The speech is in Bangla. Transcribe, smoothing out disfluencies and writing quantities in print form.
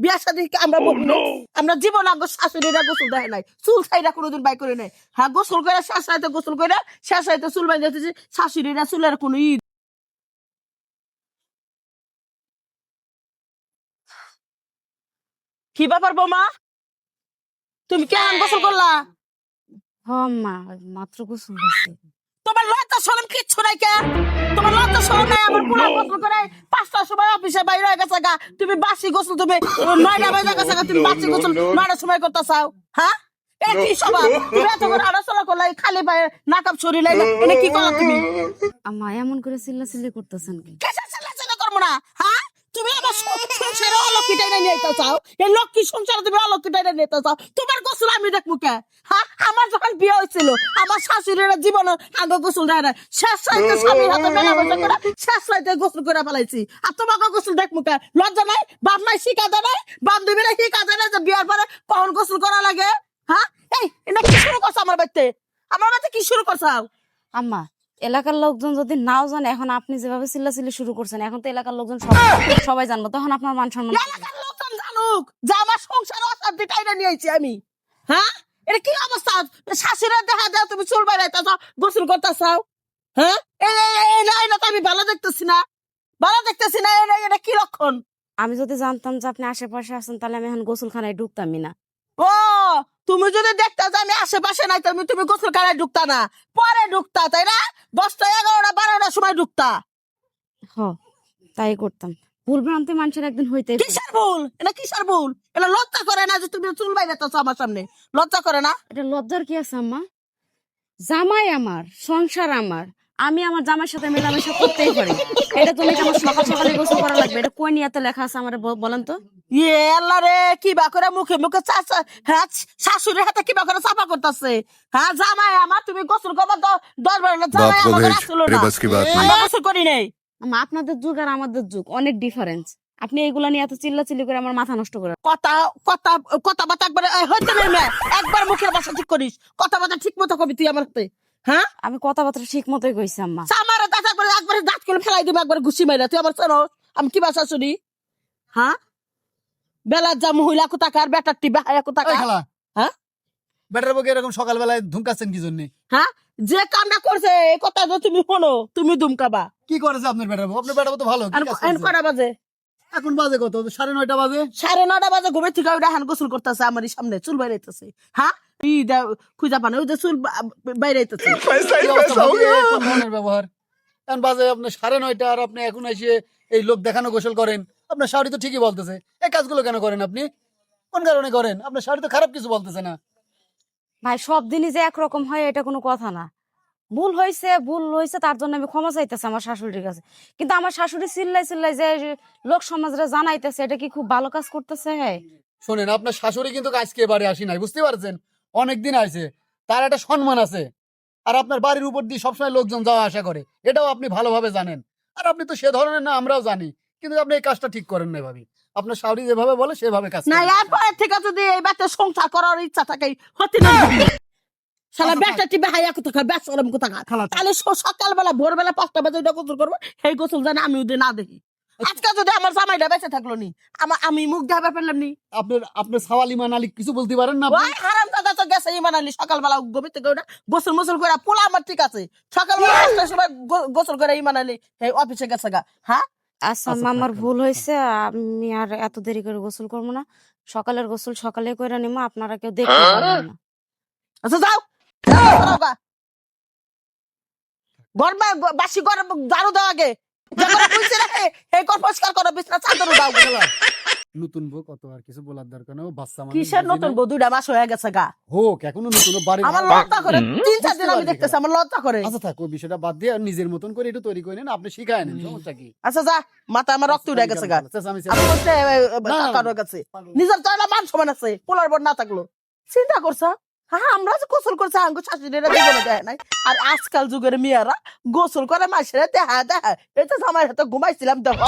বিয়ার সাথে আমরা বলি নাই আমরা জীবন আগে শাশুড়িরা গোসল দেয় নাই চুল ছাইরা কোনোদিন বাই করে নাই হ্যাঁ গোসল করে শেষ রাইতে গোসল করে শেষ রাইতে চুল বাই যাচ্ছে শাশুড়িরা চুলের কোনো কি ব্যাপার বৌমা তুমি কেমন গোসল করলা মা মাত্র গোসল করছে। তোমার লজ্জা শরম কিচ্ছু নাই কে তোমার লজ্জা শরম নাই আমার পুরা গোসল করে 5টার সময় অফিসে বাইরে হয়ে গেছে গা তুমি বাসি গোসল তুমি 9টা বাজে গেছে গা তুমি বাসি গোসল 9টার সময় করতে চাও হ্যাঁ এটা কি স্বভাব তুমি এত করে আলোচনা করলে খালি পায়ে নাকাব শরীর লাগে এটা কি করলা তুমি আম্মা এমন করে চিল্লাচিল্লি করতেছেন কি? কেসে চালাচালা করবো না হ্যাঁ তুমি আমার সংসারে অলক্ষী টাইনা নিতে চাও এই লক্ষ্মী সংসারে তুমি অলক্ষী টাইনা নিতে চাও তোমার গোসল আমি দেখবো কে হ্যাঁ আমার যখন বিয়ে হয়েছিল আমার শাশুড়িরা জীবন আগে গোসল দেয় না শেষ রাইতে স্বামীর হাতে মেলা বসে করে শেষ রাইতে গোসল করে ফেলাইছি আর তোমাকে গোসল দেখবো কে লজ্জা নাই বাপ নাই শিখা দেয় নাই বান্ধবীরা শিখা দেয় না যে বিয়ার পরে কখন গোসল করা লাগে হ্যাঁ এই এটা কি শুরু করছো আমার বাড়িতে কি শুরু করছো আম্মা এলাকার লোকজন যদি নাও জানে এখন আপনি যেভাবে চিল্লাচিল্লি শুরু করছেন এখন তো এলাকার লোকজন সবাই জানবো তখন আপনার মান সম্মান এলাকার লোকজন জানুক যে আমার সংসার অশান্তি টাইনা নিয়েছি আমি হ্যাঁ এটা কি অবস্থা শাশুড়ি দেখা দেয় তুমি চুল বাইরাইতেছ গোসল করতেছাও হ্যাঁ এই না তো আমি ভালো দেখতেছি না এটা কি লক্ষণ আমি যদি জানতাম যে আপনি আশেপাশে আছেন তাহলে আমি এখন গোসলখানায় ঢুকতামই না। ও তুমি যদি দেখতে যে আমি আশেপাশে নাই তুমি গোসল খানায় ঢুকতা না পরে ঢুকতা তাই না 10টা 11টা 12টার সময় ঢুকতা হ তাই করতাম। ভুল ভ্রান্তি মানুষের একদিন হইতে কিসের ভুল এটা লজ্জা করে না যে তুমি চুল বাইরাইতেছ আমার সামনে লজ্জা করে না এটা লজ্জার কি আছে আম্মা? জামাই আমার, সংসার আমার, আমি আমার জামাইয়ের সাথে মেলামেশা করতেই পারি। এটা তুমি আমার সকাল সকালে গোসল করা লাগবে এটা কোন নিয়াতে লেখা আছে আমার বলেন তো? ইয়ে আল্লাহ রে কিবা করে মুখে চাচা হ্যাঁ শাশুড়ির হাতে কিবা করে চাপা করতেছে হ্যাঁ জামাই আমার তুমি গোসল করবা তো 10 বার জামাই আমার আসলো না আমি গোসল করি নাই আম্মা আপনাদের যুগ আর আমাদের যুগ অনেক ডিফারেন্স। আপনি এইগুলা নিয়ে এত চিল্লাচিল্লি করে আমার মাথা নষ্ট করে কথা বাতা একবার হইতে নেই না একবার মুখের ভাষা ঠিক করিস কথা বাতা ঠিক মতো কবি তুই আমার হাতে হ্যাঁ আমি কথাবার্তা ঠিক মতোই কইছি আম্মা। আমার দাঁত একবার দাঁত করে ফেলাই দিবি একবার ঘুষি মাইরা তুই আমার শোনো আমি কি বাসা শুনি হ্যাঁ বেলার যা মহিলা কোথাকার বেটার টিবা হায়া কোথাকার হ্যাঁ বেটার বকে এরকম সকালবেলায় ধুমকাচ্ছেন কি জন্য? হ্যাঁ যে কান্না করছে এই কথা তো তুমি শোনো তুমি ধুমকাবা কি করেছে আপনার বেটার বউ? আপনার বেটার বউ তো ভালো কি কাজ করেছে? কটা বাজে এখন বাজে কত 9:30 বাজে 9:30 বাজে ঘুমের থেকে ওইটা হান গোসল করতেছে আমার সামনে চুল বাইরাইতেছে হ্যাঁ খুঁজা পানে ওই যে চুল বাইরাইতেছে কি অবস্থা ভাবি? এ কোন ধরনের ব্যবহার? এখন বাজে আপনার 9:30 আর আপনি এখন এসে এই লোক দেখানো গোসল করেন। আপনার শাড়ি তো ঠিকই বলতেছে এই কাজগুলো কেন করেন আপনি? কোন কারণে করেন? আপনার শাড়ি তো খারাপ কিছু বলতেছে না। ভাই সব দিনই যে একরকম হয় এটা কোনো কথা না। ভুল হয়েছে তার জন্য আমি ক্ষমা চাইতেছি আমার শাশুড়ির কাছে। কিন্তু আমার শাশুড়ি চিল্লাই যে লোক সমাজরে জানাইতেছে এটা কি খুব ভালো কাজ করতেছে? হ্যাঁ শোনেন আপনার শাশুড়ি কিন্তু আজকে এবারে আসি নাই বুঝতে পারছেন অনেকদিন আছে তার একটা সম্মান আছে আর আপনার বাড়ির উপর দিয়ে সবসময় লোকজন যাওয়া আসা করে এটাও আপনি ভালোভাবে জানেন আর আপনি তো সে ধরনের না আমরাও জানি কিন্তু আপনি এই কাজটা ঠিক করেন না ভাবি আপনার শাশুড়ি যেভাবে বলে সেভাবে কাজ না করেন। এরপরে থেকে যদি এই বাচ্চা সংসার করার ইচ্ছা থাকে হতে না শালা বেটা টিপে হাইয়া কোথাকার ব্যাস ওরম কোথাকার তাহলে সকালবেলা ভোরবেলা 5টা বাজে ওইটা গোসল করবো সেই গোসল জানে আমি ওদের না দেখি আজকে যদি আমার জামাইটা বেঁচে থাকলো নি আমি মুখ দেখাবে পারলাম নি আপনার সাওয়াল ইমান আলী কিছু বলতে পারেন না আপনি? ওই হারাম দাদা তো গেছে ইমান আলী সকালবেলা ঘুমিয়ে থেকে ওটা গোসল মোসল করে পোলা আমার ঠিক আছে সকালবেলা 5টার সময় গোসল করে ইমান আলী অফিসে গেছে গা হ্যাঁ আচ্ছা আম্মা আমার ভুল হয়েছে আমি আর এত দেরি করে গোসল করবো না। সকালের গোসল সকালে করে নিবো আপনারা কেউ দেখতে পারবেন না। আচ্ছা যাও ঘর বাসি ঘর ঝাড়ু দাও আগে এই ঘর পরিষ্কার করো বিছনা চাদর দাও নতুন বউ কত আর কিছু বলার দরকার নেই ও বাচ্চা মানুষ কিসের নতুন বউ 2টা মাস হয়ে গেছে গা হোক এখনো নতুন বাড়ি আমার লজ্জা করে 3-4 দিন আমি দেখতেছি আমার লজ্জা করে আচ্ছা থাকো বিষয়টা বাদ দিয়ে আর নিজের মতন করে একটু তৈরি করে নেন আপনি শিখায় নেন সমস্যা কি? আচ্ছা যা মাথা আমার রক্ত উঠে গেছে গা চেঁচামেচি আমি বলতে কারোর কাছে নিজের তো একটা মান সমান আছে পোলার বর না থাকলো চিন্তা করছ হ্যাঁ আমরা যে গোসল করছি আঙ্গু শাশুড়িরা জীবনে দেয় নাই আর আজকাল যুগের মেয়েরা গোসল করে মাসেরা দেখা এই তো জামাই হাতে ঘুমাইছিলাম দেখো